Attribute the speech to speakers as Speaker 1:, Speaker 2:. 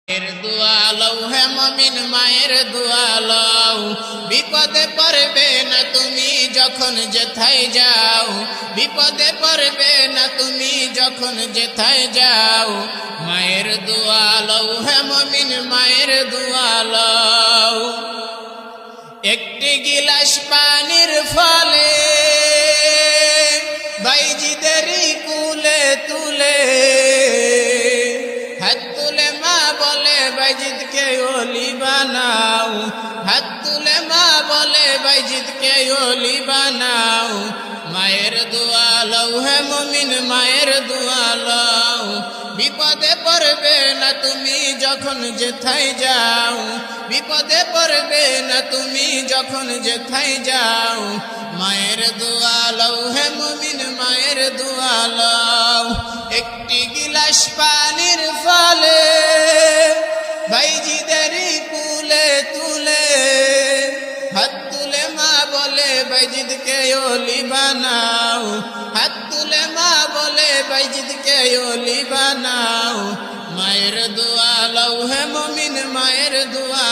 Speaker 1: মায়ের দোয়া লও হে মুমিন, মায়ের দোয়া লও। বিপদে পড়বে না তুমি যখন যেথায় যাও, বিপদে পড়বে না তুমি যখন যেথায় যাও। মায়ের দোয়া লও হে মুমিন, মায়ের দোয়া লও। একটি গিলাস পানির ফলে বাইজিদেরই কুলে তুলে, হাত তুলে মা বলে বাইজিদকে ওলি বানাও, হাত তুলে মা বলে বাইজিদকে ওলি বানাও। মায়ের দোয়া লও হে মুমিন, মায়ের দোয়া লও। বিপদে পড়বে না তুমি যখন যেথায় যাও, বিপদে পড়বে না তুমি যখন যেথায় যাও। মায়ের দোয়া লও হে মুমিন, মায়ের দোয়া লও। একটি গিলাস পানির ফলে বাইজিদেরই কুলে তুলে, হাত তুলে মা বলে বাইজিদকে ওলি বানাও, হাত তুলে মা বলে বাইজিদকে ওলি বানাও। মায়ের দোয়া লও হে মুমিন, মায়ের দোয়া